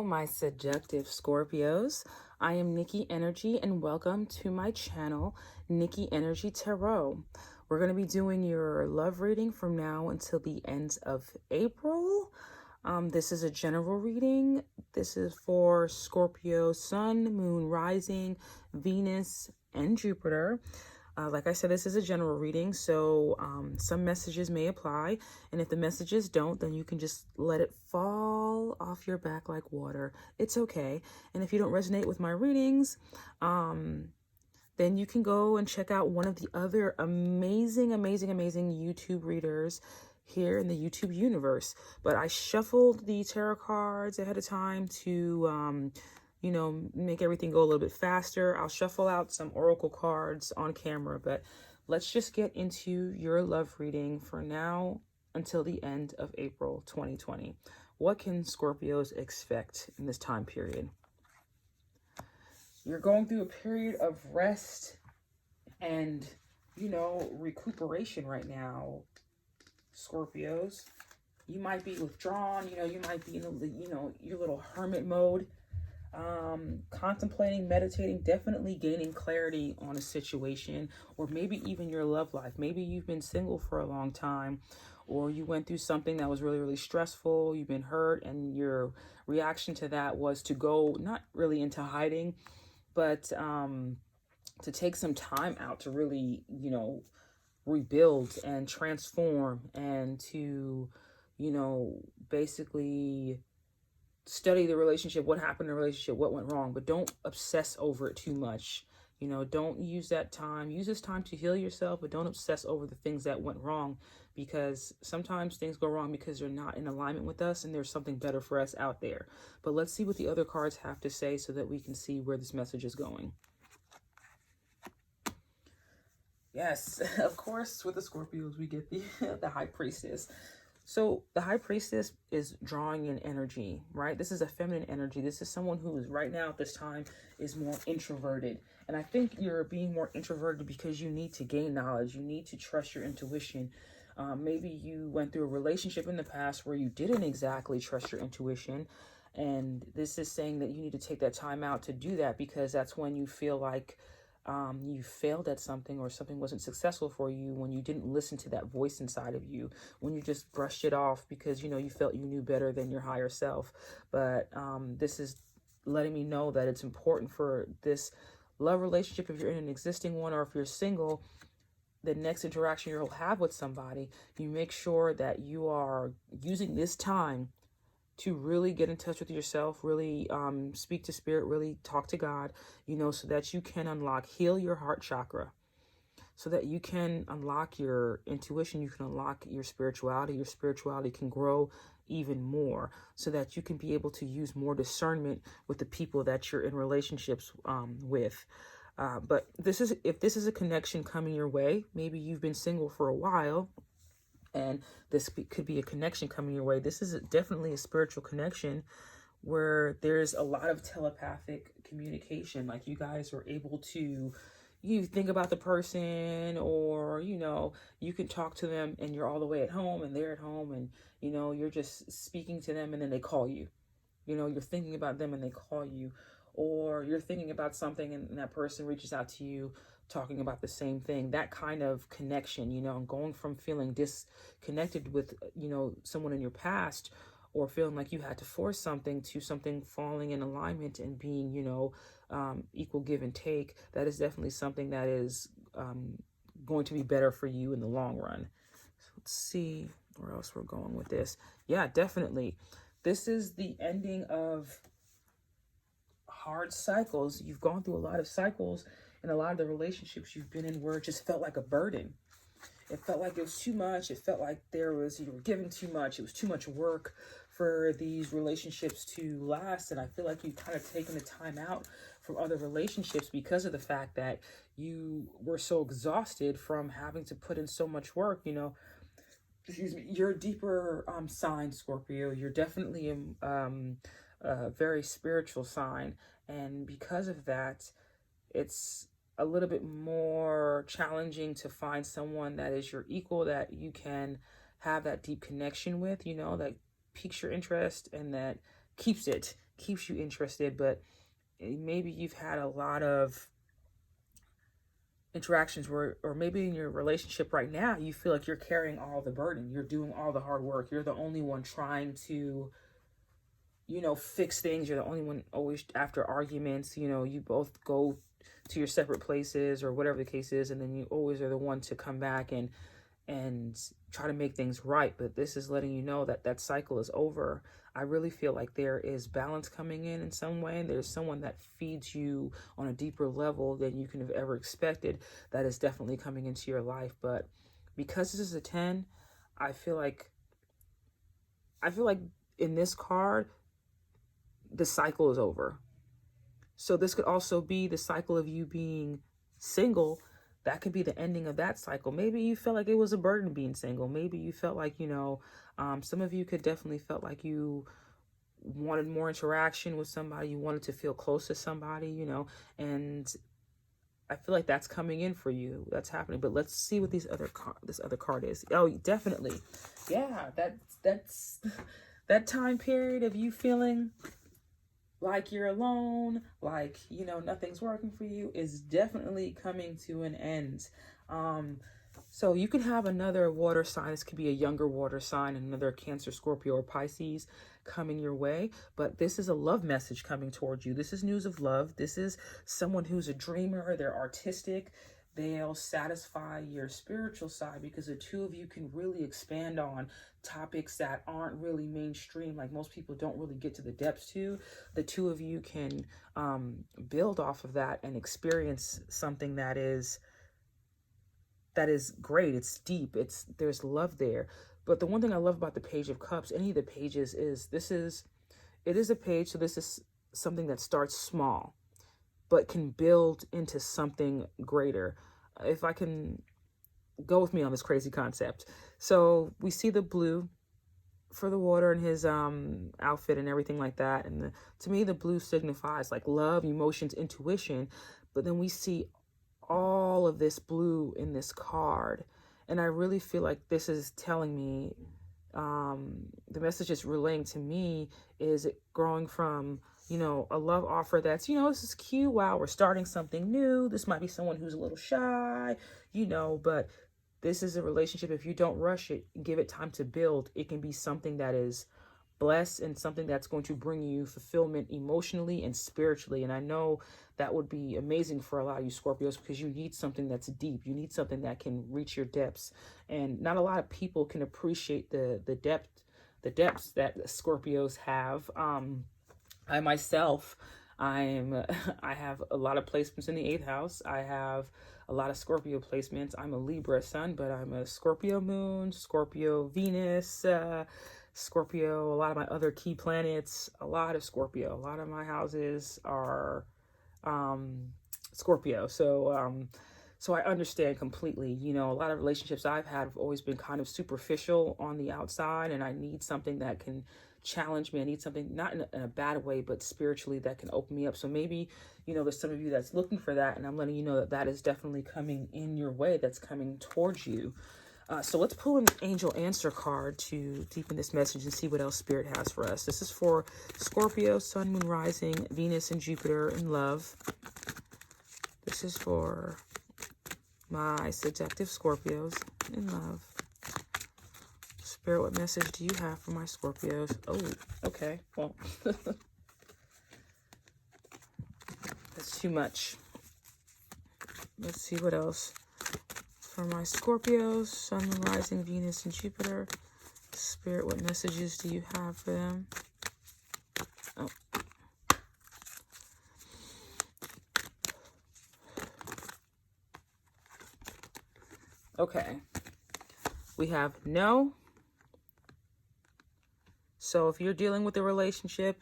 my seductive Scorpios. I am Nikki Energy and welcome to my channel, Nikki Energy Tarot. We're going to be doing your love reading from now until the end of April. This is a general reading. This is for Scorpio Sun, Moon, Rising, Venus, and Jupiter. Like I said, this is a general reading, so some messages may apply, and if the messages don't, then you can just let it fall off your back like water. It's okay. And if you don't resonate with my readings, then you can go and check out one of the other amazing YouTube readers here in the YouTube universe. But I shuffled the tarot cards ahead of time to make everything go a little bit faster. I'll shuffle out some oracle cards on camera, but let's just get into your love reading for now until the end of April 2020. What can Scorpios expect in this time period? You're going through a period of rest and, recuperation right now, Scorpios. You might be withdrawn, you might be in your little hermit mode. Contemplating, meditating, definitely gaining clarity on a situation, or maybe even your love life. Maybe you've been single for a long time, or you went through something that was really stressful. You've been hurt, and your reaction to that was to go not really into hiding, but to take some time out to really, rebuild and transform, and to, basically study the relationship, what happened in the relationship, what went wrong, but don't obsess over it too much. Don't use that time. Use this time to heal yourself, but don't obsess over the things that went wrong, because sometimes things go wrong because they're not in alignment with us and there's something better for us out there. But let's see what the other cards have to say so that we can see where this message is going. Yes, of course, with the Scorpios, we get the High Priestess. So the High Priestess is drawing in energy, right? This is a feminine energy. This is someone who is right now at this time is more introverted. And I think you're being more introverted because you need to gain knowledge. You need to trust your intuition. Maybe you went through a relationship in the past where you didn't exactly trust your intuition. And this is saying that you need to take that time out to do that, because that's when you feel like you failed at something, or something wasn't successful for you, when you didn't listen to that voice inside of you, when you just brushed it off because, you felt you knew better than your higher self. But this is letting me know that it's important for this love relationship, if you're in an existing one, or if you're single, the next interaction you'll have with somebody, you make sure that you are using this time to really get in touch with yourself, really speak to spirit, really talk to God, so that you can heal your heart chakra, so that you can unlock your intuition, you can unlock your spirituality can grow even more, so that you can be able to use more discernment with the people that you're in relationships with. But if this is a connection coming your way, maybe you've been single for a while, and this could be a connection coming your way. This is definitely a spiritual connection where there's a lot of telepathic communication. Like, you guys are able to, you think about the person, or, you can talk to them and you're all the way at home and they're at home, and, you're just speaking to them and then they call you. You're thinking about them and they call you, or you're thinking about something and that person reaches out to you talking about the same thing. That kind of connection, and going from feeling disconnected with, someone in your past, or feeling like you had to force something, to something falling in alignment and being, equal give and take. That is definitely something that is going to be better for you in the long run. So let's see where else we're going with this. Yeah, definitely. This is the ending of hard cycles. You've gone through a lot of cycles in a lot of the relationships you've been in, where it just felt like a burden. It felt like it was too much. It felt like you were giving too much. It was too much work for these relationships to last. And I feel like you've kind of taken the time out from other relationships because of the fact that you were so exhausted from having to put in so much work. You're a deeper sign, Scorpio. You're definitely a very spiritual sign. And because of that, it's a little bit more challenging to find someone that is your equal, that you can have that deep connection with, that piques your interest and that keeps it, keeps you interested, but maybe you've had a lot of interactions where, or maybe in your relationship right now, you feel like you're carrying all the burden. You're doing all the hard work. You're the only one trying to, you know, fix things. You're the only one always after arguments, you know, you both go to your separate places or whatever the case is. And then you always are the one to come back and try to make things right. But this is letting you know that that cycle is over. I really feel like there is balance coming in some way. There's someone that feeds you on a deeper level than you can have ever expected. That is definitely coming into your life. But because this is a 10, I feel like in this card, the cycle is over. So this could also be the cycle of you being single. That could be the ending of that cycle. Maybe you felt like it was a burden being single. Maybe you felt like, you know, some of you could definitely felt like you wanted more interaction with somebody. You wanted to feel close to somebody, you know, and I feel like that's coming in for you. That's happening. But let's see what this other card is. Oh, definitely. Yeah, that's that time period of you feeling like you're alone, like, you know, nothing's working for you is definitely coming to an end. So you can have another water sign. This could be a younger water sign, another Cancer, Scorpio, or Pisces coming your way. But this is a love message coming towards you. This is news of love. This is someone who's a dreamer. They're artistic. They'll satisfy your spiritual side because the two of you can really expand on topics that aren't really mainstream, like most people don't really get to the depths to. The two of you can build off of that and experience something that is great. It's deep. There's love there. But the one thing I love about the Page of Cups, any of the pages, is it is a page. So this is something that starts small, but can build into something greater. If I can go with me on this crazy concept. So we see the blue for the water and his outfit and everything like that. And to me, the blue signifies like love, emotions, intuition. But then we see all of this blue in this card. And I really feel like this is telling me, the message it's relaying to me is it growing from, you know, a love offer that's, you know, this is cute. Wow, we're starting something new. This might be someone who's a little shy, you know, but this is a relationship. If you don't rush it, give it time to build, it can be something that is blessed and something that's going to bring you fulfillment emotionally and spiritually. And I know that would be amazing for a lot of you Scorpios because you need something that's deep. You need something that can reach your depths. And not a lot of people can appreciate the depths that Scorpios have. I myself, I have a lot of placements in the 8th house. I have a lot of Scorpio placements. I'm a Libra sun, but I'm a Scorpio moon, Scorpio Venus, Scorpio, a lot of my other key planets, a lot of Scorpio. A lot of my houses are Scorpio. So I understand completely. You know, a lot of relationships I've had have always been kind of superficial on the outside, and I need something that can challenge me. I need something not in a bad way, but spiritually that can open me up. So maybe, you know, there's some of you that's looking for that, and I'm letting you know that that is definitely coming in your way. That's coming towards you. So let's pull an angel answer card to deepen this message and see what else Spirit has for us. This is for Scorpio, Sun, Moon, Rising, Venus, and Jupiter in love. This is for my seductive Scorpios in love. Spirit, what message do you have for my Scorpios? Oh, okay. Well, that's too much. Let's see what else. For my Scorpios, Sun, Moon, Rising, Venus, and Jupiter. Spirit, what messages do you have for them? Oh. Okay. We have no. So if you're dealing with a relationship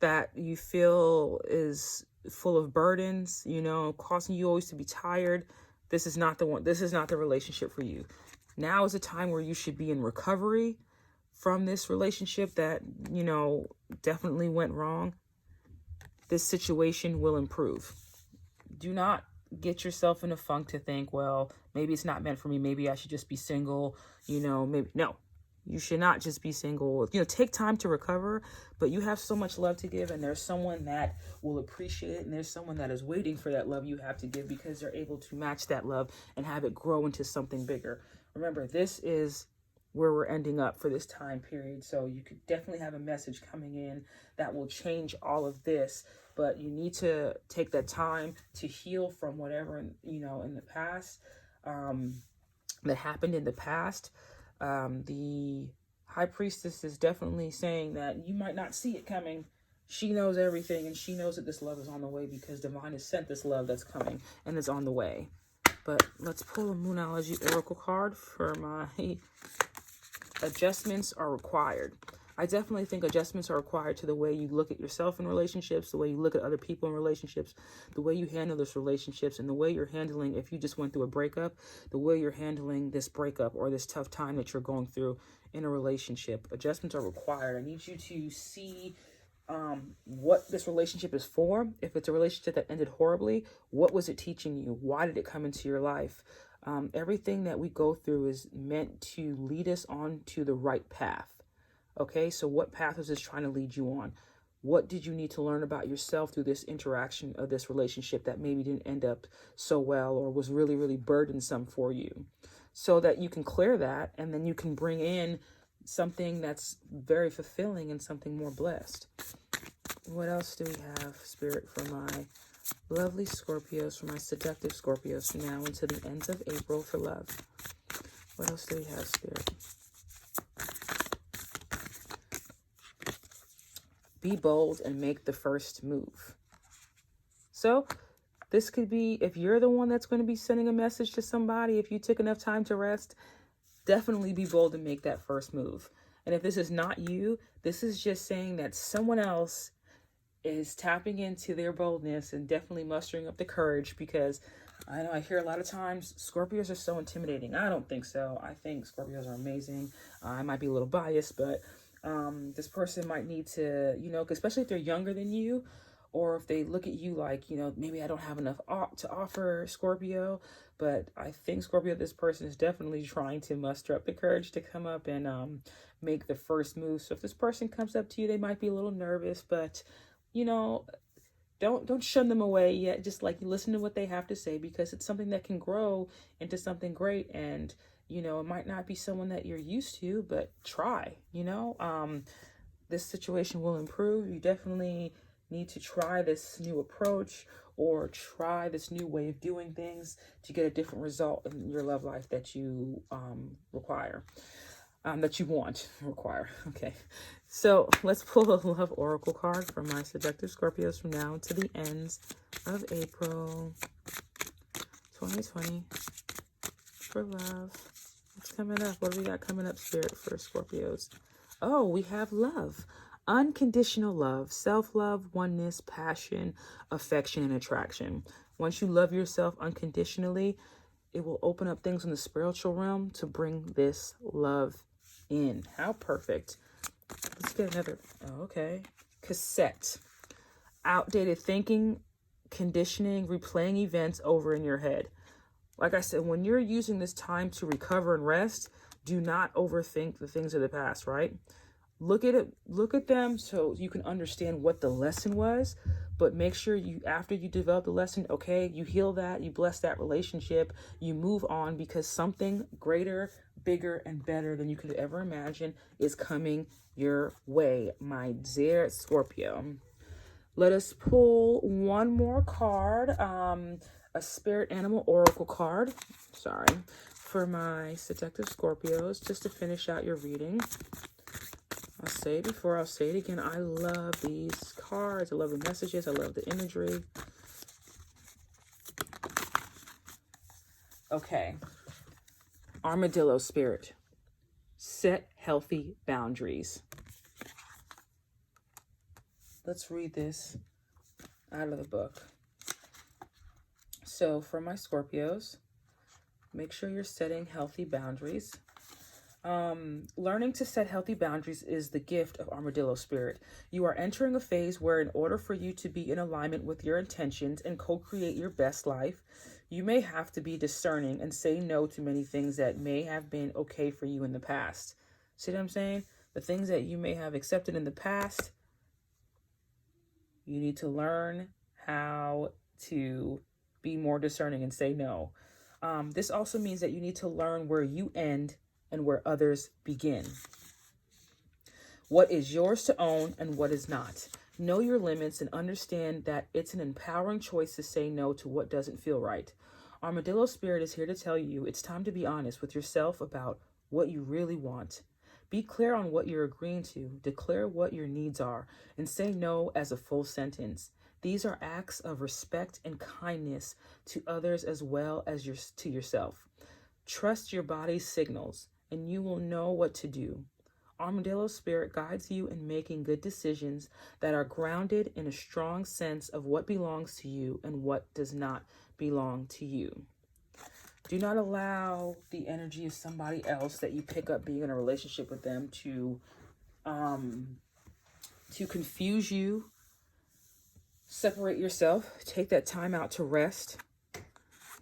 that you feel is full of burdens, you know, causing you always to be tired, this is not the one. This is not the relationship for you. Now is a time where you should be in recovery from this relationship that, you know, definitely went wrong. This situation will improve. Do not get yourself in a funk to think, well, maybe it's not meant for me. Maybe I should just be single, you know, maybe. No, You should not just be single. You know, take time to recover, but you have so much love to give, and there's someone that will appreciate it, and there's someone that is waiting for that love you have to give because they're able to match that love and have it grow into something bigger. Remember, this is where we're ending up for this time period. So you could definitely have a message coming in that will change all of this, but you need to take that time to heal from whatever, you know, in the past, that happened in the past. The High Priestess is definitely saying that you might not see it coming. She knows everything, and she knows that this love is on the way because Divine has sent this love that's coming and it's on the way. But let's pull a Moonology Oracle card for my adjustments are required. I definitely think adjustments are required to the way you look at yourself in relationships, the way you look at other people in relationships, the way you handle those relationships, and the way you're handling, if you just went through a breakup, the way you're handling this breakup or this tough time that you're going through in a relationship. Adjustments are required. I need you to see what this relationship is for. If it's a relationship that ended horribly, what was it teaching you? Why did it come into your life? Everything that we go through is meant to lead us on to the right path. Okay, so what path is this trying to lead you on? What did you need to learn about yourself through this interaction of this relationship that maybe didn't end up so well or was really, really burdensome for you? So that you can clear that, and then you can bring in something that's very fulfilling and something more blessed. What else do we have, Spirit, for my lovely Scorpios, for my seductive Scorpios from now until the ends of April for love? What else do we have, Spirit? Be bold and make the first move. So this could be, if you're the one that's going to be sending a message to somebody, if you took enough time to rest, definitely be bold and make that first move. And if this is not you, this is just saying that someone else is tapping into their boldness and definitely mustering up the courage, because I know I hear a lot of times Scorpios are so intimidating. I don't think so. I think Scorpios are amazing. I might be a little biased, but this person might need to, you know, especially if they're younger than you, or if they look at you like, you know, maybe I don't have enough to offer, Scorpio. But I think, Scorpio, this person is definitely trying to muster up the courage to come up and make the first move. So if this person comes up to you, they might be a little nervous, but, you know, don't shun them away yet. Just like listen to what they have to say, because it's something that can grow into something great. And, you know, it might not be someone that you're used to, but try, you know, this situation will improve. You definitely need to try this new approach or try this new way of doing things to get a different result in your love life that you require, that you require. Okay, so let's pull a love oracle card for my seductive Scorpios from now to the ends of April 2020 for love. What's coming up? What do we got coming up, Spirit, for Scorpios? Oh, we have love. Unconditional love, self-love, oneness, passion, affection, and attraction. Once you love yourself unconditionally, it will open up things in the spiritual realm to bring this love in. How perfect. Let's get another. Oh, okay. Cassette. Outdated thinking, conditioning, replaying events over in your head. Like I said, when you're using this time to recover and rest, do not overthink the things of the past, right? Look at it, look at them so you can understand what the lesson was, but make sure you, after you develop the lesson, okay, you heal that, you bless that relationship, you move on, because something greater, bigger, and better than you could ever imagine is coming your way, my dear Scorpio. Let us pull one more card, a spirit animal oracle card, for my seductive Scorpios, just to finish out your reading. I'll say it before, I'll say it again. I love these cards. I love the messages. I love the imagery. Okay. Armadillo spirit. Set healthy boundaries. Let's read this out of the book. So for my Scorpios, make sure you're setting healthy boundaries. Learning to set healthy boundaries is the gift of Armadillo spirit. You are entering a phase where, in order for you to be in alignment with your intentions and co-create your best life, you may have to be discerning and say no to many things that may have been okay for you in the past. See what I'm saying? The things that you may have accepted in the past, you need to learn how to be more discerning and say no. This also means that you need to learn where you end and where others begin. What is yours to own and what is not. Know your limits and understand that it's an empowering choice to say no to what doesn't feel right. Armadillo Spirit is here to tell you it's time to be honest with yourself about what you really want. Be clear on what you're agreeing to, declare what your needs are, and say no as a full sentence. These are acts of respect and kindness to others as well as to yourself. Trust your body's signals, and you will know what to do. Armadillo Spirit guides you in making good decisions that are grounded in a strong sense of what belongs to you and what does not belong to you. Do not allow the energy of somebody else that you pick up being in a relationship with them to confuse you. Separate yourself. Take that time out to rest.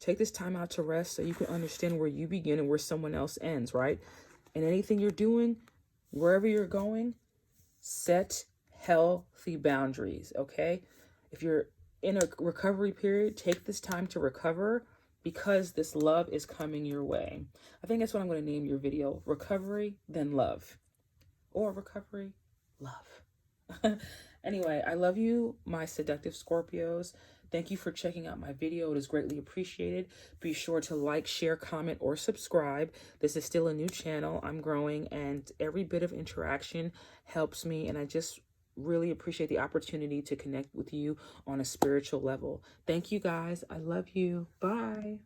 Take this time out to rest so you can understand where you begin and where someone else ends, right? And anything you're doing, wherever you're going, set healthy boundaries, okay? If you're in a recovery period, take this time to recover because this love is coming your way. I think that's what I'm going to name your video. Recovery, then love. Or recovery, love. Anyway, I love you, my seductive Scorpios. Thank you for checking out my video. It is greatly appreciated. Be sure to like, share, comment, or subscribe. This is still a new channel. I'm growing, and every bit of interaction helps me, and I just really appreciate the opportunity to connect with you on a spiritual level. Thank you, guys. I love you. Bye.